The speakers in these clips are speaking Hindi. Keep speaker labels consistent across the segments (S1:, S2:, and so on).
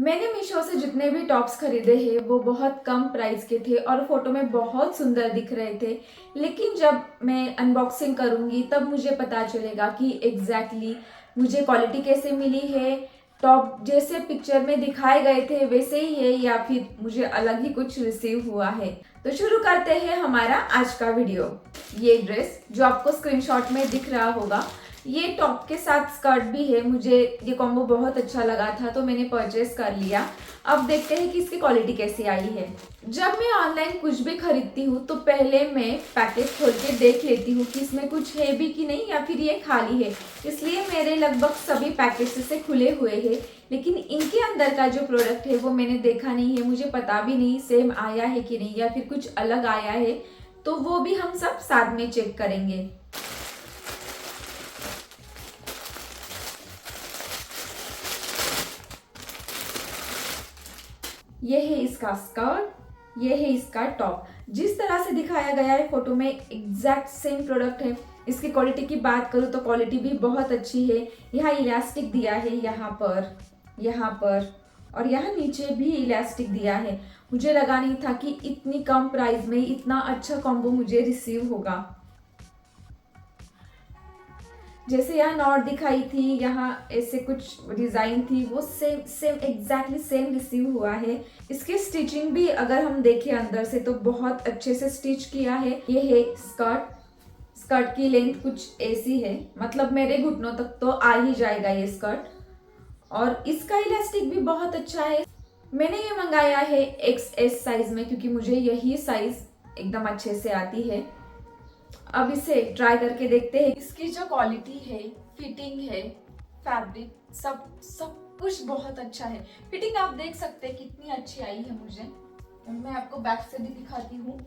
S1: मैंने मीशो से जितने भी टॉप्स खरीदे हैं वो बहुत कम प्राइस के थे और फोटो में बहुत सुंदर दिख रहे थे। लेकिन जब मैं अनबॉक्सिंग करूंगी तब मुझे पता चलेगा कि एग्जैक्टली मुझे क्वालिटी कैसे मिली है, टॉप जैसे पिक्चर में दिखाए गए थे वैसे ही है या फिर मुझे अलग ही कुछ रिसीव हुआ है। तो शुरू करते हैं हमारा आज का वीडियो। ये ड्रेस जो आपको स्क्रीनशॉट में दिख रहा होगा, ये टॉप के साथ स्कर्ट भी है। मुझे ये कॉम्बो बहुत अच्छा लगा था तो मैंने परचेस कर लिया। अब देखते हैं कि इसकी क्वालिटी कैसी आई है। जब मैं ऑनलाइन कुछ भी खरीदती हूँ तो पहले मैं पैकेट खोल के देख लेती हूँ कि इसमें कुछ है भी कि नहीं या फिर ये खाली है। इसलिए मेरे लगभग सभी पैकेट से खुले हुए हैं, लेकिन इनके अंदर का जो प्रोडक्ट है वो मैंने देखा नहीं है। मुझे पता भी नहीं सेम आया है कि नहीं या फिर कुछ अलग आया है, तो वो भी हम सब साथ में चेक करेंगे। ये है इसका स्कर्ट, ये है इसका टॉप। जिस तरह से दिखाया गया है फोटो में एग्जैक्ट सेम प्रोडक्ट है। इसकी क्वालिटी की बात करूँ तो क्वालिटी भी बहुत अच्छी है। यहाँ इलास्टिक दिया है, यहाँ पर और यहाँ नीचे भी इलास्टिक दिया है। मुझे लगा नहीं था कि इतनी कम प्राइस में इतना अच्छा कॉम्बो मुझे रिसीव होगा। जैसे यहाँ नॉट दिखाई थी, यहाँ ऐसे कुछ डिजाइन थी, वो same same exactly same receive हुआ है। इसकी स्टिचिंग भी अगर हम देखें अंदर से तो बहुत अच्छे से स्टिच किया है। ये है स्कर्ट। स्कर्ट की लेंथ कुछ ऐसी है, मतलब मेरे घुटनों तक तो आ ही जाएगा ये स्कर्ट। और इसका इलास्टिक भी बहुत अच्छा है। मैंने ये मंगाया है XS साइज में क्योंकि मुझे यही साइज एकदम अच्छे से आती है। अब इसे ट्राई करके देखते हैं। इसकी जो क्वालिटी है, फिटिंग है, फैब्रिक, सब सब कुछ बहुत अच्छा है। फिटिंग आप देख सकते हैं कितनी अच्छी आई है मुझे। मैं आपको बैक से भी दिखाती हूँ।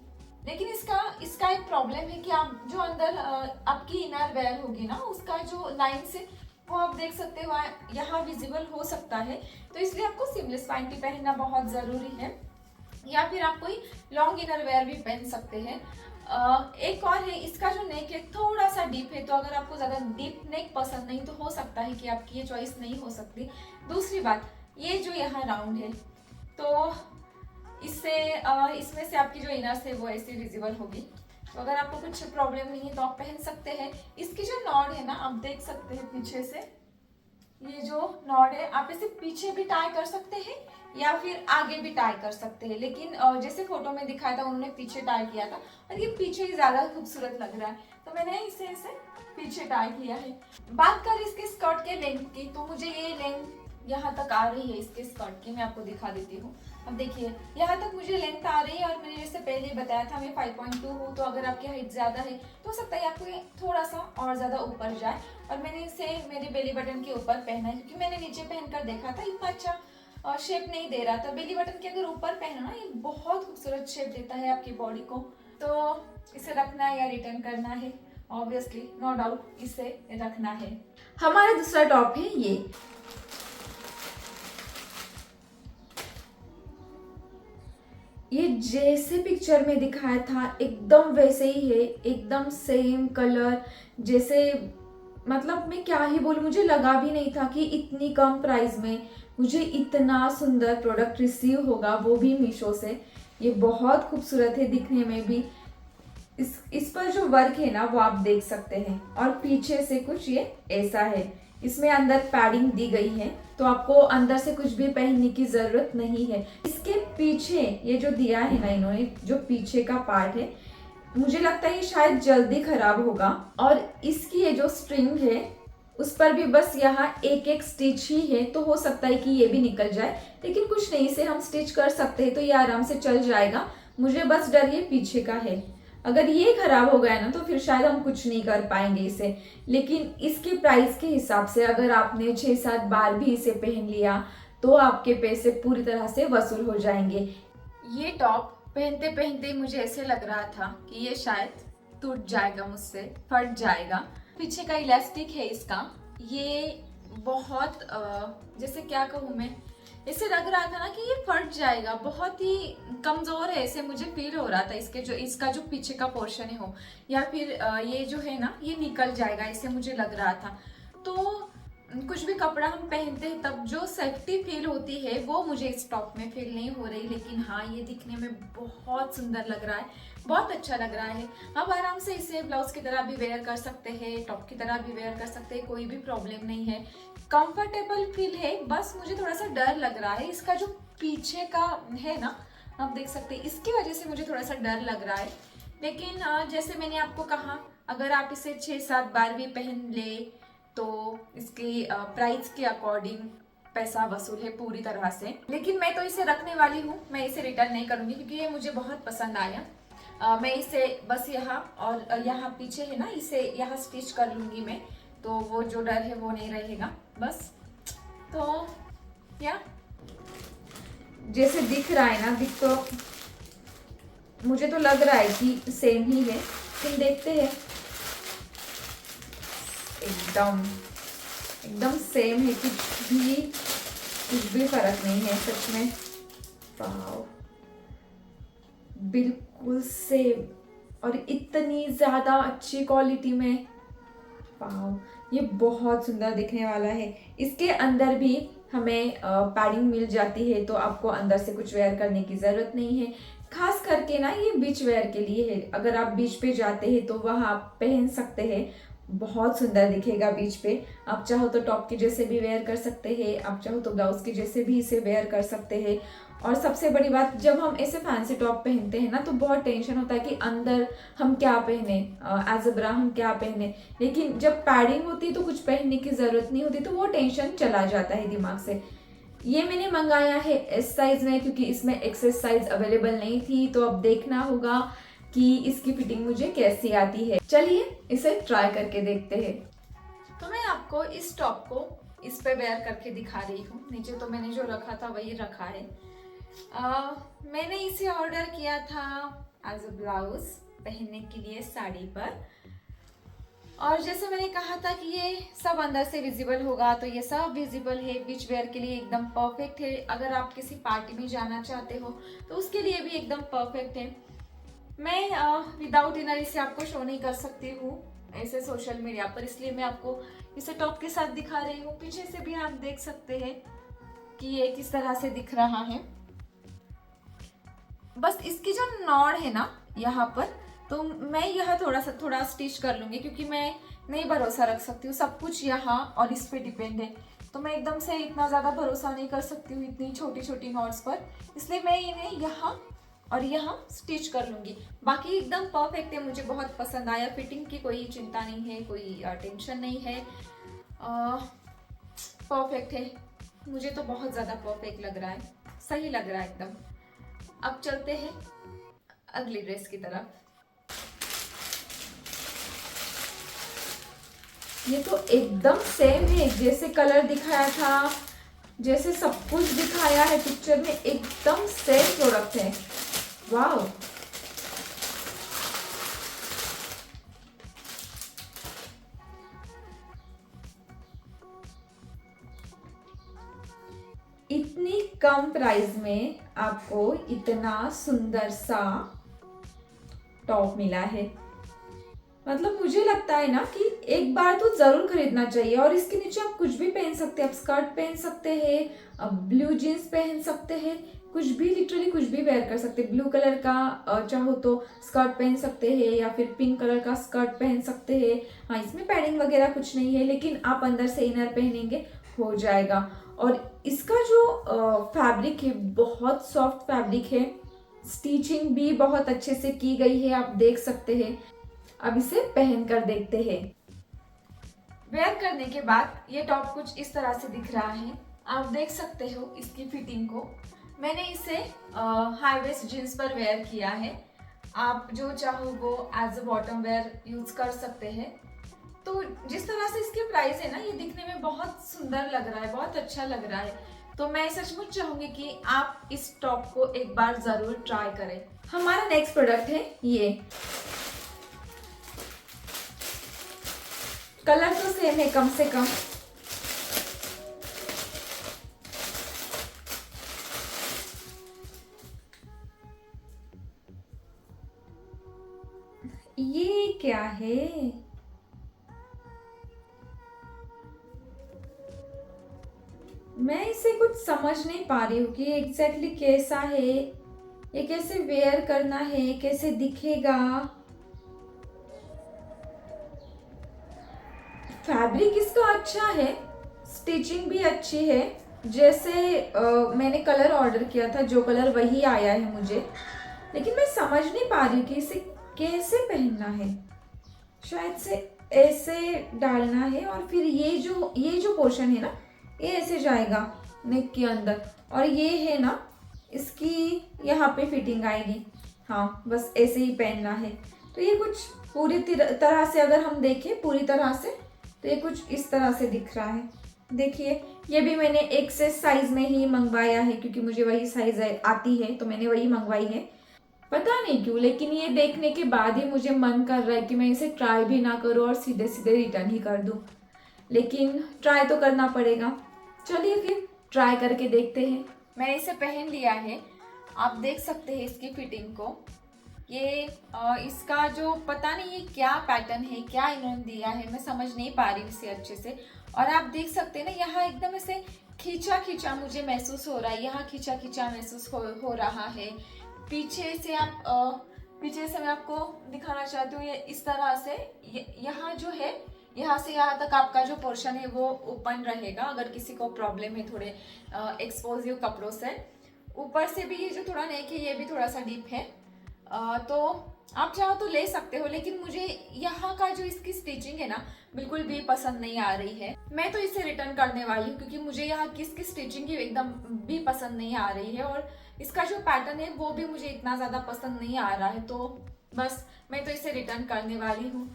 S1: लेकिन इसका एक प्रॉब्लम है कि आप जो अंदर आपकी इनर वेयर होगी ना, उसका जो लाइन से वो आप देख सकते हो यहाँ विजिबल हो सकता है। तो इसलिए आपको सिमलेस पैंटी पहनना बहुत जरूरी है, या फिर आप कोई लॉन्ग इनर वेयर भी पहन सकते हैं। एक और है, इसका जो नेक है थोड़ा सा डीप है, तो अगर आपको ज्यादा डीप नेक पसंद नहीं तो हो सकता है कि आपकी ये चॉइस नहीं हो सकती। दूसरी बात, ये जो यहाँ राउंड है तो इसमें से आपकी जो इनर्स है वो ऐसे विजिबल होगी। तो अगर आपको कुछ प्रॉब्लम नहीं है तो आप पहन सकते हैं। इसकी जो नॉड है ना, आप देख सकते हैं पीछे से, ये जो नॉड है आप इसे पीछे भी टाई कर सकते हैं या फिर आगे भी टाई कर सकते हैं। लेकिन जैसे फोटो में दिखाया था उन्होंने पीछे टाई किया था और ये पीछे ही ज्यादा खूबसूरत लग रहा है, तो मैंने इसे पीछे टाई किया है। बात कर इसके स्कर्ट के लेंथ की, तो मुझे ये लेंथ यहाँ तक आ रही है इसके स्कर्ट की। मैं आपको दिखा देती हूँ। अब देखिए यहाँ तक मुझे लेंथ आ रही है और मैंने जैसे पहले बताया था मैं 5.2 हूँ, तो अगर आपकी हाइट ज्यादा है तो हो सकता है आपको ये थोड़ा सा और ज्यादा ऊपर जाए। और मैंने इसे मेरे बेली बटन के ऊपर पहना है क्योंकि मैंने नीचे पहनकर देखा था इतना अच्छा शेप नहीं दे रहा था। बेली बटन के अगर ऊपर पहना ना, ये बहुत खूबसूरत शेप देता है आपकी बॉडी को। तो इसे रखना है या रिटर्न करना है, ऑब्वियसली नो डाउट इसे रखना है। हमारा दूसरा टॉप है ये जैसे पिक्चर में दिखाया था एकदम वैसे ही है, एकदम सेम कलर जैसे। मतलब मैं क्या ही बोलूं, मुझे लगा भी नहीं था कि इतनी कम प्राइस में मुझे इतना सुंदर प्रोडक्ट रिसीव होगा, वो भी मीशो से। ये बहुत खूबसूरत है दिखने में भी। इस पर जो वर्क है ना वो आप देख सकते हैं और पीछे से कुछ ये ऐसा है। इसमें अंदर पैडिंग दी गई है तो आपको अंदर से कुछ भी पहनने की जरूरत नहीं है। इसके पीछे ये जो दिया है ना इन्होंने, जो पीछे का पार्ट है, मुझे लगता है ये शायद जल्दी खराब होगा। और इसकी ये जो स्ट्रिंग है उस पर भी बस यहाँ एक एक स्टिच ही है, तो हो सकता है कि ये भी निकल जाए, लेकिन कुछ नहीं, इसे हम स्टिच कर सकते हैं तो ये आराम से चल जाएगा। मुझे बस डर ये पीछे का है, अगर ये खराब हो गया ना तो फिर शायद हम कुछ नहीं कर पाएंगे इसे। लेकिन इसके प्राइस के हिसाब से अगर आपने 6-7 बार भी इसे पहन लिया तो आपके पैसे पूरी तरह से वसूल हो जाएंगे। ये टॉप पहनते पहनते मुझे ऐसे लग रहा था कि ये शायद टूट जाएगा मुझसे, फट जाएगा। पीछे का इलास्टिक है इसका, ये बहुत जैसे क्या कहूँ मैं, इससे लग रहा था ना कि ये फट जाएगा, बहुत ही कमजोर है ऐसे मुझे फील हो रहा था। इसका जो पीछे का पोर्शन है हो या फिर ये जो है ना ये निकल जाएगा ऐसे मुझे लग रहा था। तो कुछ भी कपड़ा हम पहनते हैं तब जो सेफ्टी फील होती है वो मुझे इस टॉप में फील नहीं हो रही। लेकिन हाँ, ये दिखने में बहुत सुंदर लग रहा है, बहुत अच्छा लग रहा है। आप आराम से इसे ब्लाउज की तरह भी वेयर कर सकते हैं, टॉप की तरह भी वेयर कर सकते हैं, कोई भी प्रॉब्लम नहीं है। कंफर्टेबल फील है। बस मुझे थोड़ा सा डर लग रहा है, इसका जो पीछे का है ना, आप देख सकते हैं, इसकी वजह से मुझे थोड़ा सा डर लग रहा है। लेकिन जैसे मैंने आपको कहा, अगर आप इसे 6-7 बार भी पहन ले तो इसकी प्राइस के अकॉर्डिंग पैसा वसूल है पूरी तरह से। लेकिन मैं तो इसे रखने वाली हूँ, मैं इसे रिटर्न नहीं करूँगी क्योंकि ये मुझे बहुत पसंद आया। मैं इसे बस यहाँ और यहाँ पीछे है ना, इसे यहाँ स्टिच कर लूँगी मैं, तो वो जो डर है वो नहीं रहेगा बस। तो या जैसे दिख रहा है ना, दिख तो मुझे तो लग रहा है कि सेम ही है, लेकिन देखते हैं। एकदम एकदम सेम है, कुछ भी फर्क नहीं है सच में। वाओ, बिल्कुल सेम और इतनी ज्यादा अच्छी क्वालिटी में। वाओ, ये बहुत सुंदर दिखने वाला है। इसके अंदर भी हमें पैडिंग मिल जाती है, तो आपको अंदर से कुछ वेयर करने की जरूरत नहीं है। खास करके ना ये बीच वेयर के लिए है। अगर आप बीच पे जाते हैं तो वहाँ आप पहन सकते हैं, बहुत सुंदर दिखेगा बीच पे। आप चाहो तो टॉप के जैसे भी वेयर कर सकते हैं, आप चाहो तो ब्लाउज के जैसे भी इसे वेयर कर सकते हैं। और सबसे बड़ी बात, जब हम ऐसे फैंसी टॉप पहनते हैं ना तो बहुत टेंशन होता है कि अंदर हम क्या पहने, एज अ ब्रा हम क्या पहने। लेकिन जब पैडिंग होती है तो कुछ पहनने की जरूरत नहीं होती, तो वो टेंशन चला जाता है दिमाग से। ये मैंने मंगाया है एस साइज में, क्योंकि इसमें एक्सेस साइज अवेलेबल नहीं थी। तो अब देखना होगा कि इसकी फिटिंग मुझे कैसी आती है। चलिए इसे ट्राई करके देखते हैं। तो मैं आपको इस टॉप को इस पे वेयर करके दिखा रही हूँ। नीचे तो मैंने जो रखा था वही रखा है। मैंने इसे ऑर्डर किया था एज अ ब्लाउज पहनने के लिए साड़ी पर। और जैसे मैंने कहा था कि ये सब अंदर से विजिबल होगा, तो ये सब विजिबल है। बीच वेयर के लिए एकदम परफेक्ट है। अगर आप किसी पार्टी में जाना चाहते हो तो उसके लिए भी एकदम परफेक्ट है। मैं विदाउट इनर इसे आपको शो नहीं कर सकती हूँ ऐसे सोशल मीडिया पर, इसलिए मैं आपको इसे टॉप के साथ दिखा रही हूँ। पीछे से भी आप देख सकते हैं कि ये किस तरह से दिख रहा है। बस इसकी जो नॉड है ना यहाँ पर, तो मैं यह थोड़ा स्टिच कर लूंगी, क्योंकि मैं नहीं भरोसा रख सकती हूँ। सब कुछ यहाँ और इस पे डिपेंड है, तो मैं एकदम से इतना ज़्यादा भरोसा नहीं कर सकती हूँ इतनी छोटी छोटी नॉट्स पर। इसलिए मैं इन्हें यहाँ और यहाँ स्टिच कर लूंगी। बाकी एकदम परफेक्ट है, मुझे बहुत पसंद आया। फिटिंग की कोई चिंता नहीं है, कोई टेंशन नहीं है। परफेक्ट है, मुझे तो बहुत ज़्यादा परफेक्ट लग रहा है, सही लग रहा है एकदम। अब चलते हैं अगली ड्रेस की तरफ। ये तो एकदम सेम है, जैसे कलर दिखाया था, जैसे सब कुछ दिखाया है पिक्चर में, एकदम सेम प्रोडक्ट है। वाह, इतनी कम प्राइस में आपको इतना सुंदर सा टॉप मिला है। मतलब मुझे लगता है ना कि एक बार तो जरूर खरीदना चाहिए। और इसके नीचे आप कुछ भी पहन सकते हैं, आप स्कर्ट पहन सकते हैं, आप ब्लू जीन्स पहन सकते हैं, कुछ भी, लिटरली कुछ भी वेयर कर सकते हैं। ब्लू कलर का चाहो तो स्कर्ट पहन सकते हैं, या फिर पिंक कलर का स्कर्ट पहन सकते हैं। हाँ, इसमें पैडिंग वगैरह कुछ नहीं है, लेकिन आप अंदर से इनर पहनेंगे हो जाएगा। और इसका जो फैब्रिक है बहुत सॉफ्ट फैब्रिक है, स्टिचिंग भी बहुत अच्छे से की गई है, आप देख सकते हैं। अब इसे पहन कर देखते हैं। वेयर करने के बाद ये टॉप कुछ इस तरह से दिख रहा है, आप देख सकते हो इसकी फिटिंग को। मैंने इसे हाई वेस्ट जीन्स पर वेयर किया है। आप जो चाहो वो as a bottom wear use कर सकते हैं। तो जिस तरह से इसकी प्राइस है ना, ये दिखने में बहुत सुंदर लग रहा है, बहुत अच्छा लग रहा है। तो मैं सचमुच चाहूंगी कि आप इस टॉप को एक बार जरूर ट्राई करें। हमारा नेक्स्ट प्रोडक्ट है ये। कलर तो सेम है कम से कम। ये क्या है? समझ नहीं पा रही हूँ कि एग्जैक्टली कैसा है, ये कैसे वेयर करना है, कैसे दिखेगा। फैब्रिक इसका अच्छा है, स्टिचिंग भी अच्छी है। जैसे मैंने कलर ऑर्डर किया था, जो कलर वही आया है मुझे, लेकिन मैं समझ नहीं पा रही हूँ कि इसे कैसे पहनना है। शायद से ऐसे डालना है और फिर ये जो पोर्शन है ना, ये ऐसे जाएगा नेक के अंदर, और ये है ना, इसकी यहाँ पे फिटिंग आएगी। हाँ, बस ऐसे ही पहनना है। तो ये कुछ पूरी तरह से अगर हम देखें पूरी तरह से, तो ये कुछ इस तरह से दिख रहा है। देखिए, ये भी मैंने एक्सेस साइज में ही मंगवाया है, क्योंकि मुझे वही साइज आती है, तो मैंने वही मंगवाई है। पता नहीं क्यों, लेकिन ये देखने के बाद ही मुझे मन कर रहा है कि मैं इसे ट्राई भी ना करूँ और सीधे सीधे रिटर्न ही कर दूँ, लेकिन ट्राई तो करना पड़ेगा। चलिए फिर ट्राई करके देखते हैं। मैंने इसे पहन लिया है, आप देख सकते हैं इसकी फिटिंग को। ये इसका जो पता नहीं ये क्या पैटर्न है, क्या इन्होंने दिया है, मैं समझ नहीं पा रही हूँ इसे अच्छे से। और आप देख सकते हैं ना, यहाँ एकदम ऐसे खींचा खींचा मुझे महसूस हो रहा है, यहाँ खींचा खींचा महसूस हो रहा है। पीछे से पीछे से मैं आपको दिखाना चाहती हूँ, ये इस तरह से यहाँ जो है, यहाँ से यहाँ तक आपका जो पोर्शन है वो ओपन रहेगा, अगर किसी को प्रॉब्लम है थोड़े एक्सपोजिव कपड़ों से। ऊपर से भी ये जो थोड़ा नेक है, ये भी थोड़ा सा डीप है। तो आप चाहो तो ले सकते हो, लेकिन मुझे यहाँ का जो इसकी स्टिचिंग है ना, बिल्कुल भी पसंद नहीं आ रही है। मैं तो इसे रिटर्न करने वाली हूँ, क्योंकि मुझे यहाँ किसकी स्टिचिंग ही एकदम भी पसंद नहीं आ रही है, और इसका जो पैटर्न है वो भी मुझे इतना ज़्यादा पसंद नहीं आ रहा है। तो बस मैं तो इसे रिटर्न करने वाली हूँ।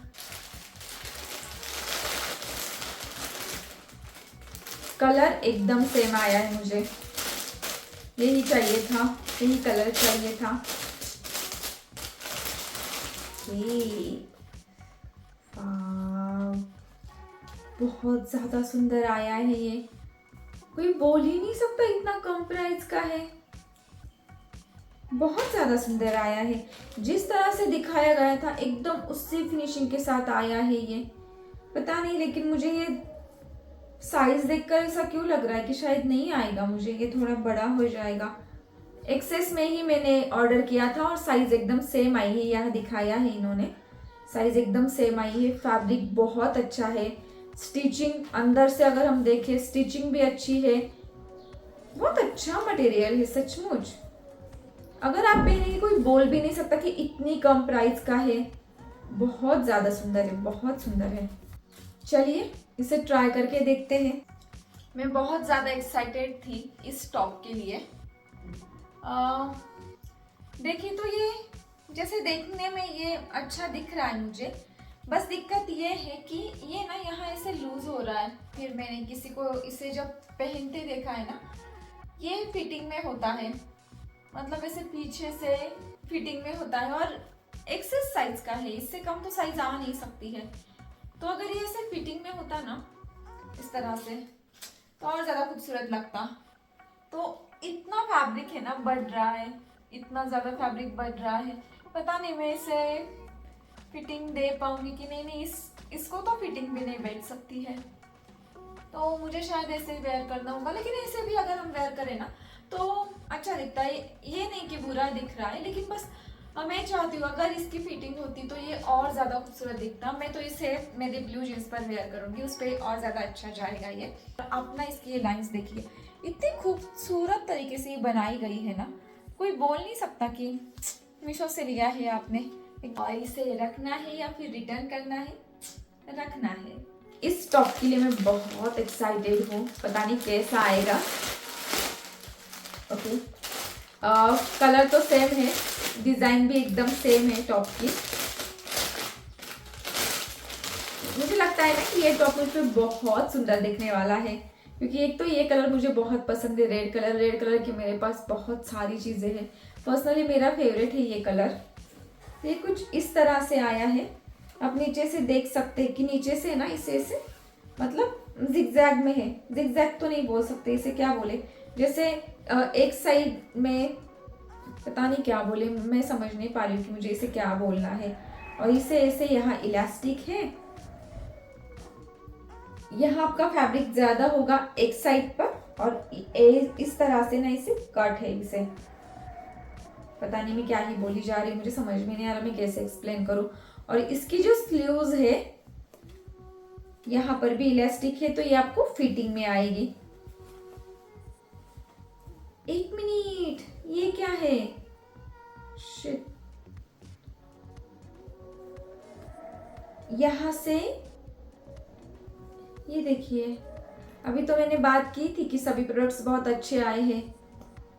S1: कलर एकदम सेम आया है मुझे, यही चाहिए था, यही कलर चाहिए था। बहुत ज्यादा सुंदर आया है ये, कोई बोल ही नहीं सकता इतना कम प्राइस का है। बहुत ज्यादा सुंदर आया है, जिस तरह से दिखाया गया था एकदम उसी फिनिशिंग के साथ आया है ये। पता नहीं, लेकिन मुझे ये साइज देखकर ऐसा क्यों लग रहा है कि शायद नहीं आएगा, मुझे ये थोड़ा बड़ा हो जाएगा। एक्सेस में ही मैंने ऑर्डर किया था और साइज एकदम सेम आई है, यह दिखाया है इन्होंने, साइज एकदम सेम आई है। फैब्रिक बहुत अच्छा है, स्टिचिंग अंदर से अगर हम देखें, स्टिचिंग भी अच्छी है, बहुत अच्छा मटेरियल है सचमुच। अगर आप पहनेंगे कोई बोल भी नहीं सकता कि इतनी कम प्राइस का है। बहुत ज़्यादा सुंदर है, बहुत सुंदर है। चलिए इसे ट्राई करके देखते हैं। मैं बहुत ज़्यादा एक्साइटेड थी इस टॉप के लिए। देखिए, तो ये जैसे देखने में ये अच्छा दिख रहा है मुझे, बस दिक्कत ये है कि ये ना यहाँ ऐसे लूज हो रहा है। फिर मैंने किसी को इसे जब पहनते देखा है ना, ये फिटिंग में होता है, मतलब ऐसे पीछे से फिटिंग में होता है, और एक्सेस साइज का है, इससे कम तो साइज आ नहीं सकती है। तो अगर ये ऐसे फिटिंग में होता ना इस तरह से, तो और ज़्यादा खूबसूरत लगता। तो इतना फैब्रिक है ना, बढ़ रहा है, इतना ज़्यादा फैब्रिक बढ़ रहा है, पता नहीं मैं इसे फिटिंग दे पाऊंगी कि नहीं। इसको तो फिटिंग भी नहीं बैठ सकती है, तो मुझे शायद ऐसे वेयर करना होगा। लेकिन ऐसे भी अगर हम वेयर करें ना तो अच्छा दिखता है, ये नहीं कि बुरा दिख रहा है, लेकिन बस मैं चाहती हूँ अगर इसकी फिटिंग होती तो ये और ज़्यादा खूबसूरत दिखता। मैं तो इसे मेरे ब्लू जीन्स पर वेयर करूँगी, उस पर और ज़्यादा अच्छा जाएगा ये। आप ना इसकी ये लाइंस देखिए, इतनी खूबसूरत तरीके से ये बनाई गई है ना, कोई बोल नहीं सकता कि मीशो से लिया है आपने। और इसे रखना है या फिर रिटर्न करना है, रखना है। इस टॉप के लिए मैं बहुत एक्साइटेड हूँ, पता नहीं कैसा आएगा। ओके, कलर तो सेम है, डिजाइन भी एकदम सेम है टॉप की। मुझे लगता है ना कि ये टॉप मुझ पे बहुत सुंदर दिखने वाला है, क्योंकि एक तो ये कलर मुझे बहुत पसंद है, रेड कलर। रेड कलर की मेरे पास बहुत सारी चीज़ें हैं, पर्सनली मेरा फेवरेट है ये कलर। ये कुछ इस तरह से आया है, आप नीचे से देख सकते हैं कि नीचे से ना इसे मतलब जिगजैग में है। जिगजैग तो नहीं बोल सकते, इसे क्या बोले, जैसे एक साइड में पता नहीं क्या बोले, मैं समझ नहीं पा रही हूँ कि मुझे इसे क्या बोलना है। और इसे ऐसे यहाँ इलास्टिक है, यहाँ आपका फैब्रिक ज़्यादा होगा एक साइड पर और इस तरह से ना इसे कट है। इसे पता नहीं मैं क्या ही बोली जा रही हूँ, मुझे समझ में नहीं आ रहा मैं कैसे एक्सप्लेन करूँ। और इसकी जो स्लीव्स है यहाँ पर भी इलास्टिक है, तो ये आपको फिटिंग में आएगी। एक मिनट, ये क्या है? शिट, यहाँ से ये देखिए, अभी तो मैंने बात की थी कि सभी प्रोडक्ट्स बहुत अच्छे आए हैं,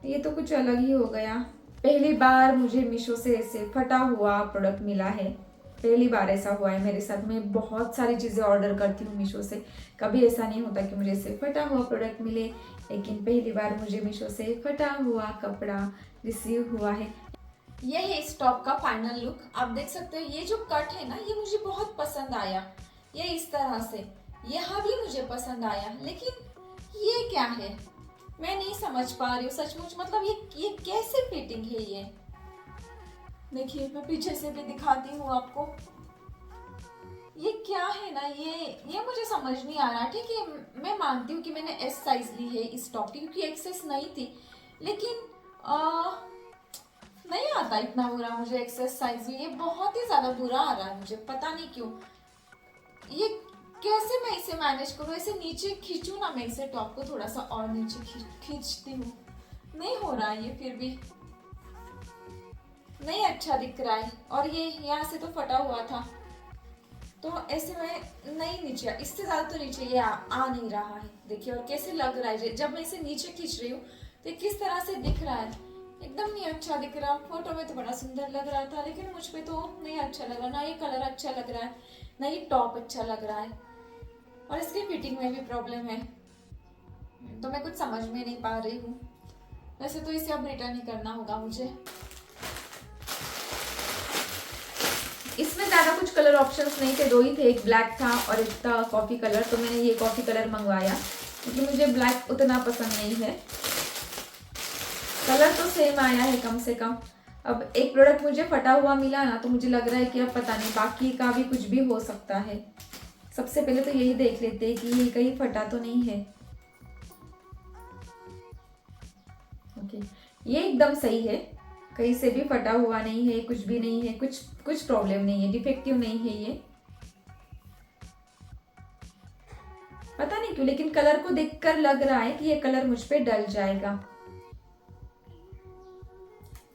S1: ये तो कुछ अलग ही हो गया। पहली बार मुझे मीशो से ऐसे फटा हुआ प्रोडक्ट मिला है, पहली बार ऐसा हुआ है मेरे साथ। मैं बहुत सारी चीज़ें ऑर्डर करती हूँ मीशो से, कभी ऐसा नहीं होता कि मुझे ऐसे फटा हुआ प्रोडक्ट मिले, लेकिन पहली बार मुझे मीशो से फटा हुआ कपड़ा रिसीव हुआ है। ये है इस टॉप का फाइनल लुक, आप देख सकते हो। ये जो कट है ना, ये मुझे बहुत पसंद आया, ये इस तरह से, यहाँ भी मुझे पसंद आया, लेकिन ये क्या है मैं नहीं समझ पा रही हूँ सचमुच। मतलब ये कैसे फिटिंग है ये? देखिए मैं पीछे से भी दिखाती हूँ आपको, ये क्या है ना, ये मुझे समझ नहीं आ रहा। ठीक है, मैं मानती हूँ कि मैंने एस साइज ली है इस टॉप की, क्योंकि एक्सेस नहीं थी, लेकिन नहीं आता इतना बुरा मुझे एक्सेस साइज। ये बहुत ही ज्यादा बुरा आ रहा है मुझे, पता नहीं क्यों। ये कैसे मैं इसे मैनेज करूँ? ऐसे नीचे खींचूं ना मैं इसे, टॉप को थोड़ा सा और नीचे खींचती हूँ, नहीं हो रहा है ये, फिर भी नहीं अच्छा दिख रहा है। और ये यहाँ से तो फटा हुआ था, तो ऐसे में नहीं नीचे, इससे ज्यादा तो नीचे ये आ नहीं रहा है। देखिए और कैसे लग रहा है, जब मैं इसे नीचे खींच रही हूँ तो किस तरह से दिख रहा है, एकदम नहीं अच्छा दिख रहा। फोटो में तो बड़ा सुंदर लग रहा था, लेकिन मुझ पे तो नहीं अच्छा लग रहा, ना ये कलर अच्छा लग रहा है, ना ये टॉप अच्छा लग रहा है, और इसकी फिटिंग में भी प्रॉब्लम है, तो मैं कुछ समझ में नहीं पा रही हूँ। वैसे तो इसे अब रिटर्न ही करना होगा मुझे। इसमें ज़्यादा कुछ कलर ऑप्शंस नहीं थे, दो ही थे, एक ब्लैक था और एक था कॉफ़ी कलर। तो मैंने ये कॉफ़ी कलर मंगवाया क्योंकि मुझे ब्लैक उतना पसंद नहीं है। कलर तो सेम आया है कम से कम। अब एक प्रोडक्ट मुझे फटा हुआ मिला ना, तो मुझे लग रहा है कि अब पता नहीं बाकी का भी कुछ भी हो सकता है। सबसे पहले तो यही देख लेते हैं कि ये कहीं फटा तो नहीं है। ओके, ये एकदम सही है, कहीं से भी फटा हुआ नहीं है, कुछ भी नहीं है, कुछ प्रॉब्लम नहीं है, डिफेक्टिव नहीं है ये। पता नहीं क्यों, लेकिन कलर को देखकर लग रहा है कि ये कलर मुझ पे डल जाएगा।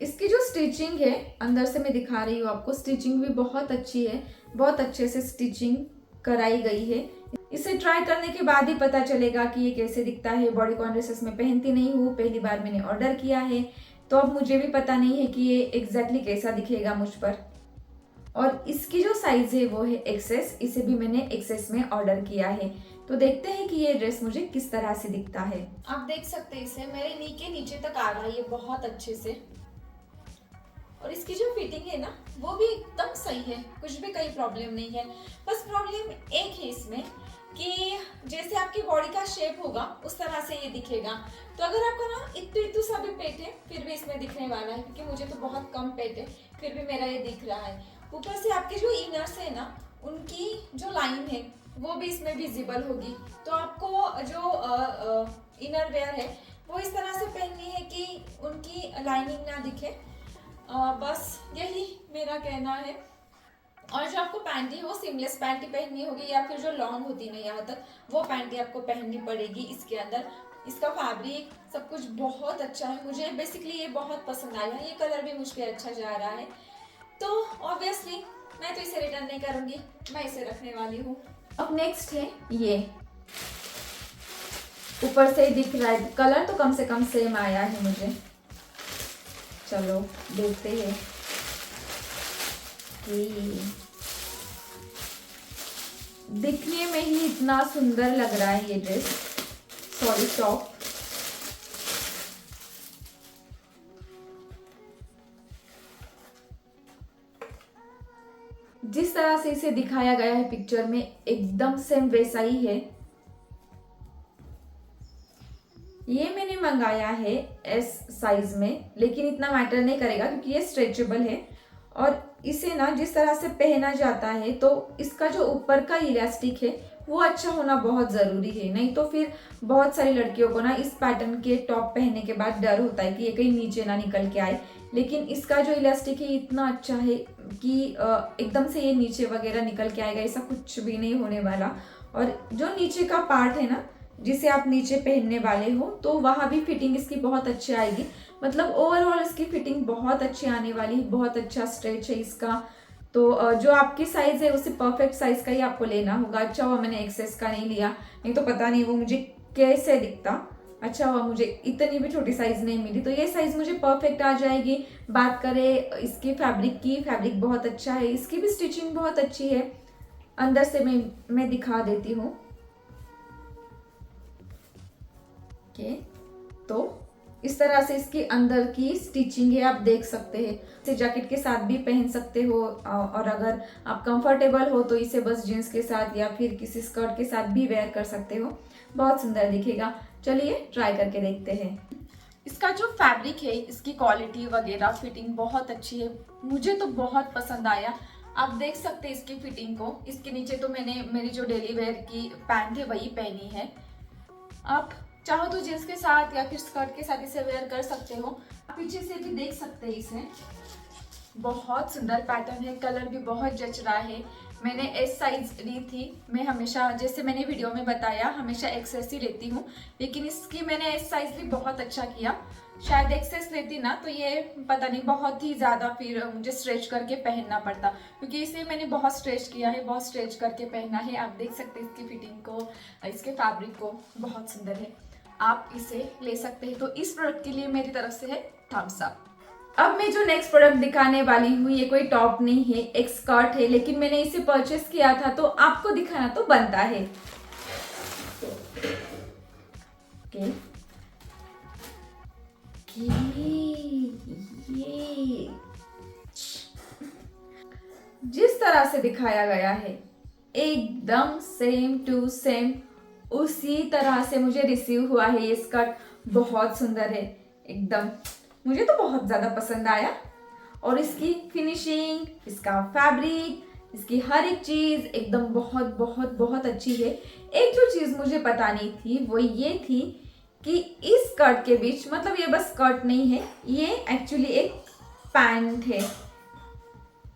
S1: इसकी जो स्टिचिंग है, अंदर से मैं दिखा रही हूँ आपको, स्टिचिंग भी बहुत अच्छी है, बहुत अच्छे से स्टिचिंग कराई गई है। इसे ट्राई करने के बाद ही पता चलेगा कि ये कैसे दिखता है। बॉडीकॉन ड्रेसेस में पहनती नहीं हूँ, पहली बार मैंने ऑर्डर किया है, तो अब मुझे भी पता नहीं है कि ये एग्जैक्टली कैसा दिखेगा मुझ पर। और इसकी जो साइज है वो है एक्सेस, इसे भी मैंने एक्सेस में ऑर्डर किया है। तो देखते हैं कि ये ड्रेस मुझे किस तरह से दिखता है। आप देख सकते हैं, इसे मेरे नी के नीचे तक आ रहा है ये बहुत अच्छे से, और इसकी जो फिटिंग है ना वो भी एकदम सही है, कुछ भी कहीं प्रॉब्लम नहीं है। बस प्रॉब्लम एक है इसमें कि जैसे आपकी बॉडी का शेप होगा उस तरह से ये दिखेगा। तो अगर आपको ना इतू इतू सा भी पेट है फिर भी इसमें दिखने वाला है, क्योंकि मुझे तो बहुत कम पेट है, फिर भी मेरा ये दिख रहा है। ऊपर से आपके जो इनर्स है ना, उनकी जो लाइन है वो भी इसमें विजिबल होगी। तो आपको जो इनर वेयर है वो इस तरह से पहननी है कि उनकी लाइनिंग ना दिखे। बस यही मेरा कहना है। और जो आपको पैंटी है वो सिमलेस पैंटी पहननी होगी, या फिर जो लॉन्ग होती है ना यहाँ तक, वो पैंटी आपको पहननी पड़ेगी इसके अंदर। इसका फैब्रिक सब कुछ बहुत अच्छा है, मुझे बेसिकली ये बहुत पसंद आया है। ये कलर भी मुझ पर अच्छा जा रहा है, तो ऑब्वियसली मैं तो इसे रिटर्न नहीं करूँगी, मैं इसे रखने वाली हूँ। अब नेक्स्ट है ये, ऊपर से ही दिख रहा है, कलर तो कम से कम सेम आया है मुझे। चलो देखते हैं कि दिखने में ही इतना सुंदर लग रहा है ये ड्रेस, सॉरी टॉप। जिस तरह से इसे दिखाया गया है पिक्चर में एकदम सेम वैसा ही है। ये मैंने मंगाया है एस साइज में, लेकिन इतना मैटर नहीं करेगा क्योंकि ये स्ट्रेचेबल है। और इसे ना जिस तरह से पहना जाता है तो इसका जो ऊपर का इलास्टिक है वो अच्छा होना बहुत ज़रूरी है। नहीं तो फिर बहुत सारी लड़कियों को ना इस पैटर्न के टॉप पहनने के बाद डर होता है कि ये कहीं नीचे ना निकल के आए, लेकिन इसका जो इलास्टिक है इतना अच्छा है कि एकदम से ये नीचे वगैरह निकल के आएगा, ऐसा कुछ भी नहीं होने वाला। और जो नीचे का पार्ट है ना, जिसे आप नीचे पहनने वाले हो, तो वहाँ भी फिटिंग इसकी बहुत अच्छी आएगी। मतलब ओवरऑल इसकी फिटिंग बहुत अच्छी आने वाली है, बहुत अच्छा स्ट्रेच है इसका। तो जो आपकी साइज है उसे परफेक्ट साइज का ही आपको लेना होगा। अच्छा हुआ मैंने एक्सेस का नहीं लिया, नहीं तो पता नहीं वो मुझे कैसे दिखता। अच्छा हुआ मुझे इतनी भी छोटी साइज नहीं मिली, तो ये साइज मुझे परफेक्ट आ जाएगी। बात करें इसकी फैब्रिक की, फैब्रिक बहुत अच्छा है, इसकी भी स्टिचिंग बहुत अच्छी है। अंदर से मैं दिखा देती हूँ। ओके, तो इस तरह से इसकी अंदर की स्टिचिंग है, आप देख सकते हैं। इसे जैकेट के साथ भी पहन सकते हो, और अगर आप कंफर्टेबल हो तो इसे बस जीन्स के साथ या फिर किसी स्कर्ट के साथ भी वेयर कर सकते हो, बहुत सुंदर दिखेगा। चलिए ट्राई करके देखते हैं। इसका जो फैब्रिक है, इसकी क्वालिटी वगैरह फिटिंग बहुत अच्छी है, मुझे तो बहुत पसंद आया। आप देख सकते हैं इसकी फिटिंग को। इसके नीचे तो मैंने मेरी जो डेली वेयर की पैंट है वही पहनी है। आप चाहो तो जींस के साथ या फिर स्कर्ट के साथ इसे वेयर कर सकते हो। आप पीछे से भी देख सकते हैं इसे, बहुत सुंदर पैटर्न है, कलर भी बहुत जच रहा है। मैंने एस साइज ली थी। मैं हमेशा, जैसे मैंने वीडियो में बताया, हमेशा एक्सेस ही लेती हूँ, लेकिन इसकी मैंने एस साइज ली, बहुत अच्छा किया। शायद एक्सेस लेती ना तो ये पता नहीं बहुत ही ज़्यादा फिर मुझे स्ट्रेच करके पहनना पड़ता, क्योंकि इसे मैंने बहुत स्ट्रेच किया है, बहुत स्ट्रेच करके पहना है। आप देख सकते हैं इसकी फिटिंग को, इसके फैब्रिक को, बहुत सुंदर है। आप इसे ले सकते हैं। तो इस प्रोडक्ट के लिए मेरी तरफ से है थम्स अप। अब मैं जो नेक्स्ट प्रोडक्ट दिखाने वाली हूँ, ये कोई टॉप नहीं है, एक स्कर्ट है, लेकिन मैंने इसे परचेस किया था तो आपको दिखाना तो बनता है। ओके, ये जिस तरह से दिखाया गया है एकदम सेम टू सेम उसी तरह से मुझे रिसीव हुआ है। ये स्कर्ट बहुत सुंदर है एकदम, मुझे तो बहुत ज़्यादा पसंद आया। और इसकी फिनिशिंग, इसका फैब्रिक, इसकी हर एक चीज़ एकदम बहुत बहुत बहुत अच्छी है। एक जो चीज़ मुझे पता नहीं थी वो ये थी कि इस स्कर्ट के बीच, मतलब ये बस स्कर्ट नहीं है, ये एक्चुअली एक पैंट है।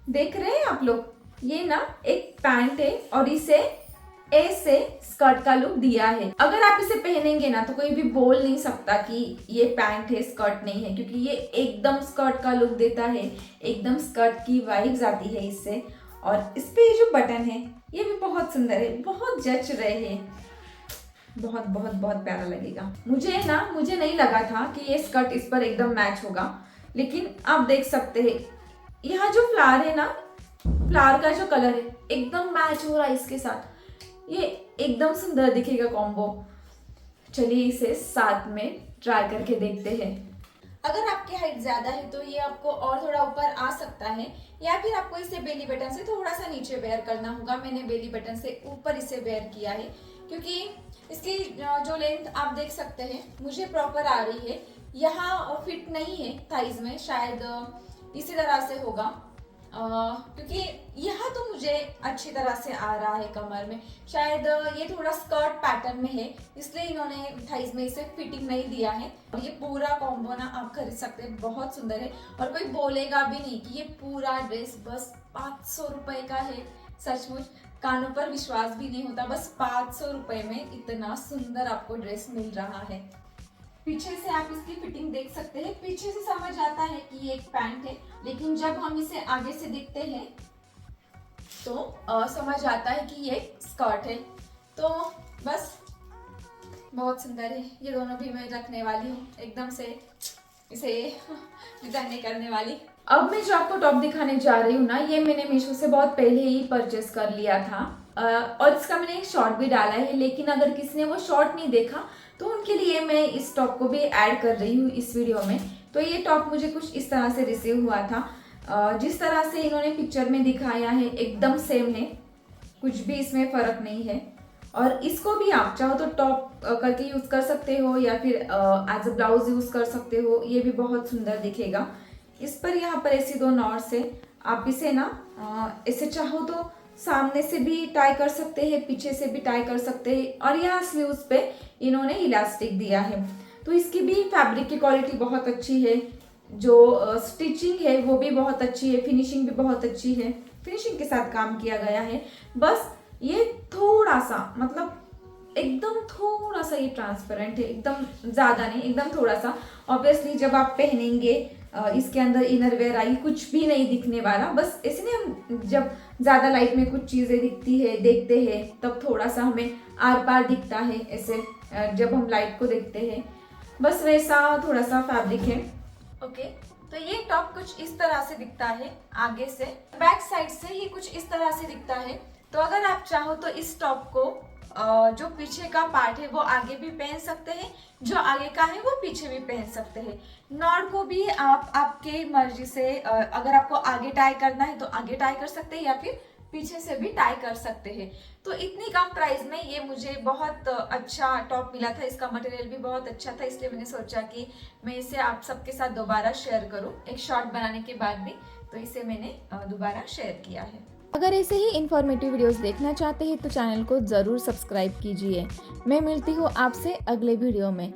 S1: देख रहे हैं आप लोग, ये ना एक पैंट है और इसे ऐसे स्कर्ट का लुक दिया है। अगर आप इसे पहनेंगे ना तो कोई भी बोल नहीं सकता कि ये पैंट है, स्कर्ट नहीं है, क्योंकि ये एकदम स्कर्ट का लुक देता है, एकदम स्कर्ट की वाइब्स आती है इससे। और इस पे जो बटन है ये भी बहुत सुंदर है, बहुत जच रहे हैं, बहुत बहुत बहुत प्यारा लगेगा। मुझे नहीं लगा था कि ये स्कर्ट इस पर एकदम मैच होगा, लेकिन आप देख सकते हैं यहाँ जो फ्लावर है ना, फ्लावर का जो कलर है एकदम मैच हो रहा है इसके साथ, ये एकदम सुंदर दिखेगा कॉम्बो। चलिए इसे साथ में ट्राई करके देखते हैं। अगर आपकी हाइट ज़्यादा है तो ये आपको और थोड़ा ऊपर आ सकता है, या फिर आपको इसे बेली बटन से थोड़ा सा नीचे वेयर करना होगा। मैंने बेली बटन से ऊपर इसे वेयर किया है, क्योंकि इसकी जो लेंथ आप देख सकते हैं मुझे प्रॉपर आ रही है। यहाँ फिट नहीं है थाइज में, शायद इसी तरह से होगा, क्योंकि यहाँ तो मुझे अच्छी तरह से आ रहा है कमर में। शायद ये थोड़ा स्कर्ट पैटर्न में है, इसलिए इन्होंने थाइज में इसे फिटिंग नहीं दिया है। और ये पूरा कॉम्बो ना आप खरीद सकते हैं, बहुत सुंदर है। और कोई बोलेगा भी नहीं कि ये पूरा ड्रेस बस 500 रुपए का है। सचमुच कानों पर विश्वास भी नहीं होता, बस 500 रुपए में इतना सुंदर आपको ड्रेस मिल रहा है। पीछे से आप इसकी फिटिंग देख सकते हैं, पीछे से समझ आता है कि ये एक पैंट है, लेकिन जब हम इसे आगे से देखते हैं तो समझ आता है कि ये स्कर्ट है। तो बस बहुत सुंदर है, ये दोनों भी मैं रखने वाली हूँ, एकदम से इसे रिटर्न नहीं करने वाली। अब मैं जो आपको टॉप दिखाने जा रही हूँ ना, ये मैंने मीशो से बहुत पहले ही परचेस कर लिया था, और इसका मैंने एक शॉर्ट भी डाला है। लेकिन अगर किसी ने वो शॉर्ट नहीं देखा तो उनके लिए मैं इस टॉप को भी ऐड कर रही हूँ इस वीडियो में। तो ये टॉप मुझे कुछ इस तरह से रिसीव हुआ था, जिस तरह से इन्होंने पिक्चर में दिखाया है एकदम सेम है, कुछ भी इसमें फ़र्क नहीं है। और इसको भी आप चाहो तो टॉप करके यूज़ कर सकते हो, या फिर एज अ ब्लाउज यूज़ कर सकते हो, ये भी बहुत सुंदर दिखेगा। इस पर यहाँ पर ऐसी दो नॉट्स है, आप इसे ना ऐसे चाहो तो सामने से भी टाई कर सकते हैं, पीछे से भी टाई कर सकते हैं, और यहाँ स्लीव्स पे इन्होंने इलास्टिक दिया है। तो इसकी भी फैब्रिक की क्वालिटी बहुत अच्छी है, जो स्टिचिंग है वो भी बहुत अच्छी है, फिनिशिंग भी बहुत अच्छी है, फिनिशिंग के साथ काम किया गया है। बस ये थोड़ा सा मतलब एकदम थोड़ा सा ये ट्रांसपेरेंट है, एकदम ज़्यादा नहीं, एकदम थोड़ा सा। ऑब्वियसली जब आप पहनेंगे इसके अंदर इनर वेयर आई कुछ भी नहीं दिखने वाला, बस इसलिए हम जब ज़्यादा लाइट में कुछ चीज़ें दिखती है देखते हैं तब थोड़ा सा हमें आर पार दिखता है ऐसे, जब हम लाइट को देखते हैं, बस वैसा थोड़ा सा फैब्रिक है। ओके, तो ये टॉप कुछ इस तरह से दिखता है आगे से, बैक साइड से ही कुछ इस तरह से दिखता है। तो अगर आप चाहो तो इस टॉप को जो पीछे का पार्ट है वो आगे भी पहन सकते हैं, जो आगे का है वो पीछे भी पहन सकते हैं। नॉट को भी आप आपके मर्जी से अगर आपको आगे टाई करना है तो आगे टाई कर सकते हैं, या फिर पीछे से भी टाई कर सकते हैं। तो इतनी कम प्राइस में ये मुझे बहुत अच्छा टॉप मिला था, इसका मटेरियल भी बहुत अच्छा था, इसलिए मैंने सोचा कि मैं इसे आप सबके साथ दोबारा शेयर करूं एक शॉर्ट बनाने के बाद भी, तो इसे मैंने दोबारा शेयर किया है।
S2: अगर ऐसे ही इन्फॉर्मेटिव वीडियोस देखना चाहते हैं तो चैनल को ज़रूर सब्सक्राइब कीजिए। मैं मिलती हूँ आपसे अगले वीडियो में।